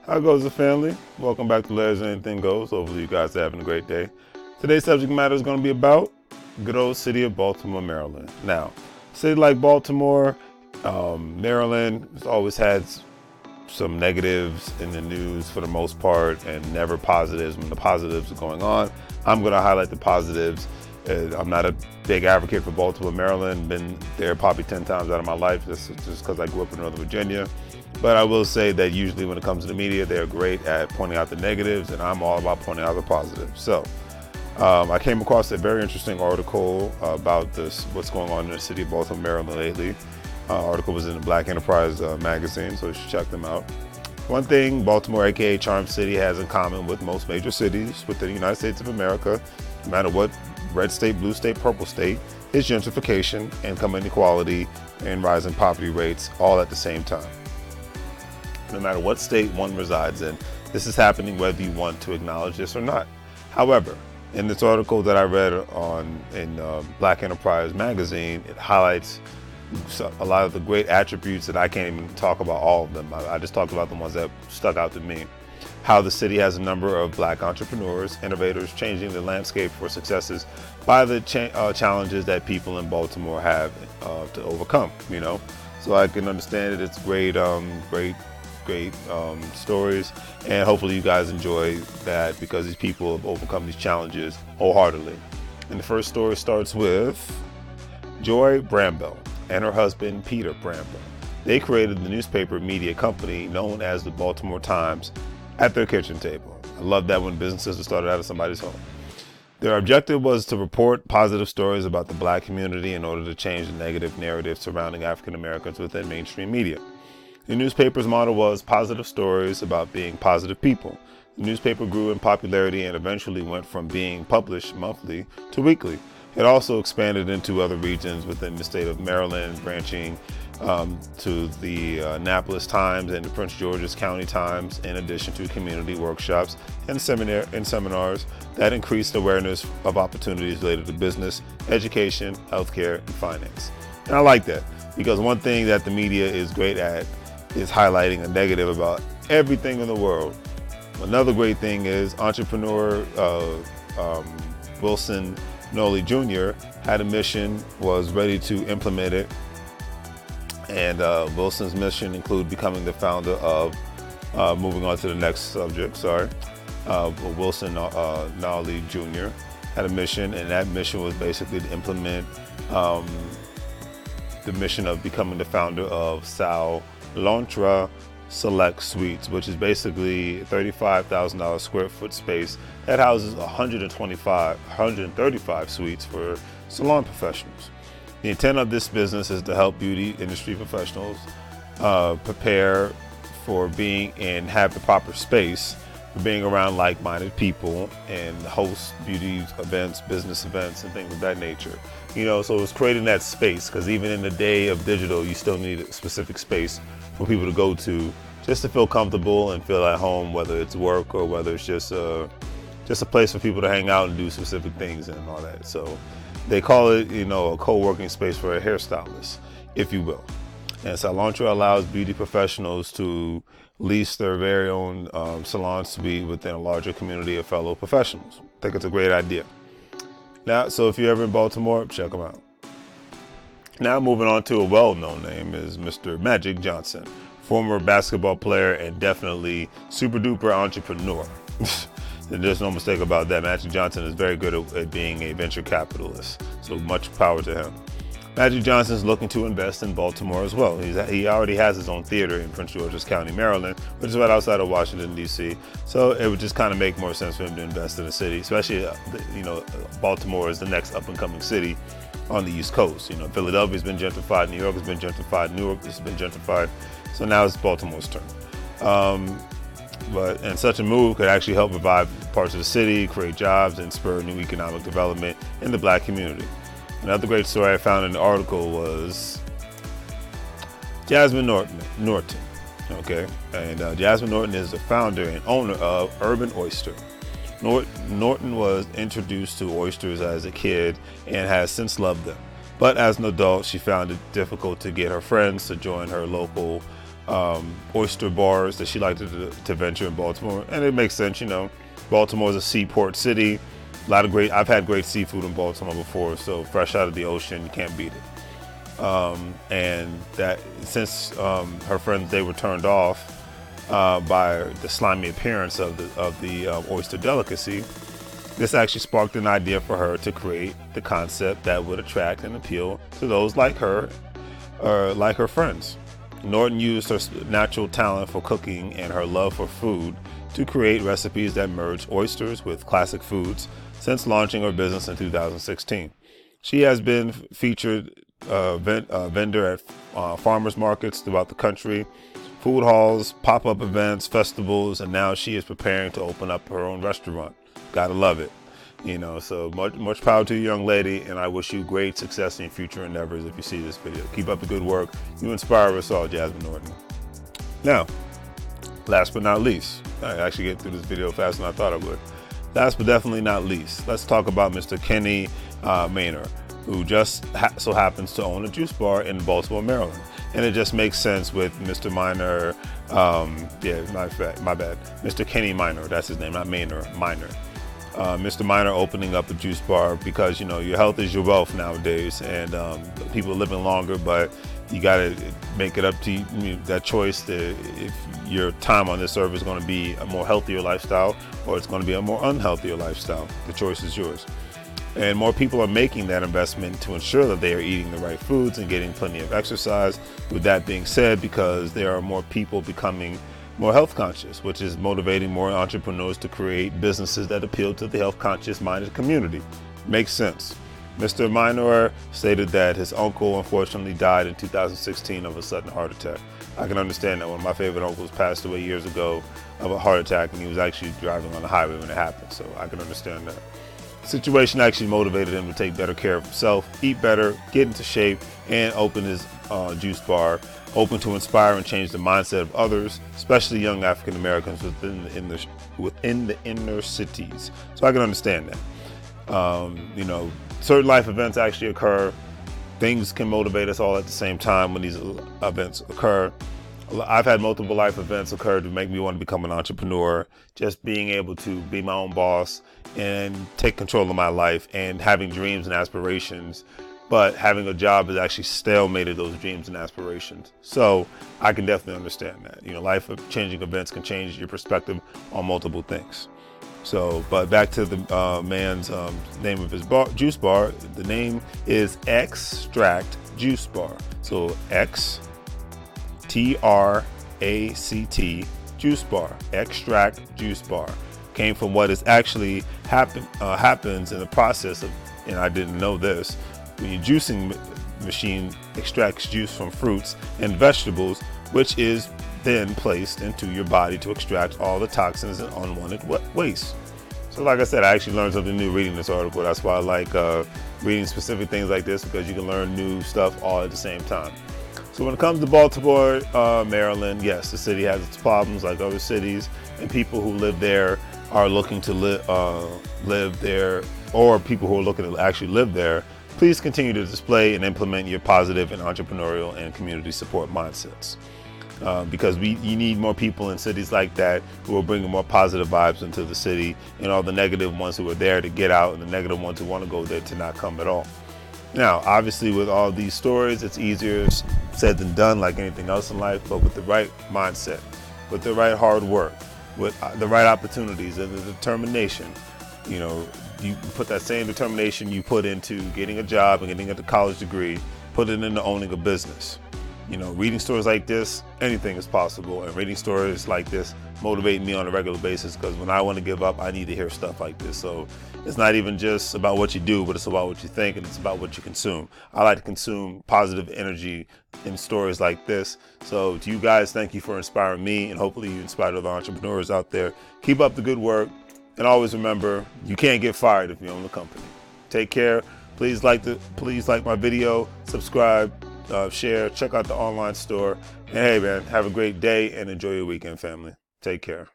How goes the family? Welcome back to Let Anything Goes. Hopefully you guys are having a great day. Today's subject matter is going to be about good old city of Baltimore, Maryland. Now, city like Baltimore, Maryland has always had some negatives in the news for the most part and never positives when the positives are going on. I'm going to highlight the positives. I'm not a big advocate for Baltimore, Maryland. Been there probably 10 times out of my life just because I grew up in Northern Virginia. But I will say that usually when it comes to the media, they're great at pointing out the negatives, and I'm all about pointing out the positives. So I came across a very interesting article about what's going on in the city of Baltimore, Maryland lately. Article was in the Black Enterprise magazine, so you should check them out. One thing Baltimore, aka Charm City, has in common with most major cities within the United States of America, no matter what red state, blue state, purple state, is gentrification, income inequality, and rising poverty rates all at the same time. No matter what state one resides in, this is happening whether you want to acknowledge this or not. However, in this article that I read in Black Enterprise magazine, it highlights a lot of the great attributes that I can't even talk about all of them. I just talked about the ones that stuck out to me. How the city has a number of black entrepreneurs, innovators, changing the landscape for successes by the challenges that people in Baltimore have to overcome. So I can understand it. It's great stories, and hopefully you guys enjoy that because these people have overcome these challenges wholeheartedly. And the first story starts with Joy Bramble and her husband Peter Bramble. They created the newspaper media company known as the Baltimore Times at their kitchen table. I love that when businesses are started out of somebody's home. Their objective was to report positive stories about the black community in order to change the negative narrative surrounding African Americans within mainstream media. The newspaper's motto was positive stories about being positive people. The newspaper grew in popularity and eventually went from being published monthly to weekly. It also expanded into other regions within the state of Maryland, branching to the Annapolis Times and the Prince George's County Times, in addition to community workshops and seminars that increased awareness of opportunities related to business, education, healthcare, and finance. And I like that because one thing that the media is great at is highlighting a negative about everything in the world. Another great thing is entrepreneur Wilson Nolly Jr. had a mission, was ready to implement it. And Wilson's mission included becoming the founder of, moving on to the next subject, Wilson Nolly Jr. had a mission, and that mission was basically to implement the mission of becoming the founder of Salon Select Suites, which is basically $35,000 square foot space that houses 135 suites for salon professionals. The intent of this business is to help beauty industry professionals prepare for being and have the proper space for being around like-minded people and host beauty events, business events, and things of that nature. So it's creating that space, because even in the day of digital, you still need a specific space for people to go to just to feel comfortable and feel at home, whether it's work or whether it's just a place for people to hang out and do specific things and all that. So they call it, a co-working space for a hairstylist, if you will. And Salon allows beauty professionals to lease their very own salon suite within a larger community of fellow professionals. I think it's a great idea. Now, so if you're ever in Baltimore, check them out. Now moving on to a well-known name is Mr. Magic Johnson, former basketball player and definitely super duper entrepreneur. There's no mistake about that. Magic Johnson is very good at being a venture capitalist, so much power to him. Magic Johnson is looking to invest in Baltimore as well. He already has his own theater in Prince George's County, Maryland, which is right outside of Washington, D.C. So it would just kind of make more sense for him to invest in the city, especially, Baltimore is the next up-and-coming city on the East Coast. Philadelphia's been gentrified, New York has been gentrified, Newark has been gentrified, so now it's Baltimore's turn. And such a move could actually help revive parts of the city, create jobs, and spur new economic development in the black community. Another great story I found in the article was Jasmine Norton. Okay, and Jasmine Norton is the founder and owner of Urban Oyster. Norton was introduced to oysters as a kid and has since loved them. But as an adult, she found it difficult to get her friends to join her local oyster bars that she liked to venture in Baltimore. And it makes sense, you know, Baltimore is a seaport city. A lot of I've had great seafood in Baltimore before, so fresh out of the ocean, you can't beat it. And that since her friends, they were turned off by the slimy appearance of the oyster delicacy, this actually sparked an idea for her to create the concept that would attract and appeal to those like her, or like her friends. Norton used her natural talent for cooking and her love for food to create recipes that merge oysters with classic foods since launching her business in 2016. She has been featured vendor at farmers markets throughout the country, food halls, pop-up events, festivals, and now she is preparing to open up her own restaurant. Gotta love it. You know, so much power to you, young lady, and I wish you great success in your future endeavors if you see this video. Keep up the good work. You inspire us all, Jasmine Norton. Now, last but not least, I actually get through this video faster than I thought I would. Last but definitely not least, let's talk about Mr. Kenney Minor, who just so happens to own a juice bar in Baltimore, Maryland. And it just makes sense with Mr. Minor, my bad, Mr. Kenney Minor, that's his name, not Minor, Minor. Mr. Minor opening up a juice bar because, you know, your health is your wealth nowadays, and people are living longer, but you got to make it up to you, that choice if your time on this earth is going to be a more healthier lifestyle or it's going to be a more unhealthier lifestyle. The choice is yours. And more people are making that investment to ensure that they are eating the right foods and getting plenty of exercise. With that being said, because there are more people becoming more health conscious, which is motivating more entrepreneurs to create businesses that appeal to the health conscious minded community. Makes sense. Mr. Minor stated that his uncle unfortunately died in 2016 of a sudden heart attack. I can understand that. One of my favorite uncles passed away years ago of a heart attack, and he was actually driving on the highway when it happened, so I can understand that. The situation actually motivated him to take better care of himself, eat better, get into shape, and open his juice bar, open to inspire and change the mindset of others, especially young African Americans within the inner cities. So I can understand that. You know, certain life events actually occur. Things can motivate us all at the same time when these events occur. I've had multiple life events occur to make me want to become an entrepreneur. Just being able to be my own boss and take control of my life, and having dreams and aspirations, but having a job has actually stalemated those dreams and aspirations. So I can definitely understand that. You know, life-changing events can change your perspective on multiple things. So, but back to the man's name of his juice bar. The name is Extract Juice Bar. So XTRACT Juice Bar. Extract Juice Bar came from what is actually happens in the process of, and I didn't know this, when your juicing machine extracts juice from fruits and vegetables, which is then placed into your body to extract all the toxins and unwanted waste. So like I said, I actually learned something new reading this article. That's why I like reading specific things like this, because you can learn new stuff all at the same time. So when it comes to Baltimore, Maryland, yes, the city has its problems like other cities, and people who live there are looking to live there, or people who are looking to actually live there. Please continue to display and implement your positive and entrepreneurial and community support mindsets. Because you need more people in cities like that who are bringing more positive vibes into the city, and all the negative ones who are there to get out, and the negative ones who want to go there to not come at all. Now, obviously, with all these stories, it's easier said than done, like anything else in life, but with the right mindset, with the right hard work, with the right opportunities and the determination, you know, you put that same determination you put into getting a job and getting a college degree, put it into owning a business. You know, reading stories like this, anything is possible. And reading stories like this motivate me on a regular basis, because when I want to give up, I need to hear stuff like this. So it's not even just about what you do, but it's about what you think, and it's about what you consume. I like to consume positive energy in stories like this. So to you guys, thank you for inspiring me, and hopefully you inspire other entrepreneurs out there. Keep up the good work, and always remember, you can't get fired if you own the company. Take care. Please like my video, subscribe, share, check out the online store. And hey man, have a great day and enjoy your weekend, family. Take care.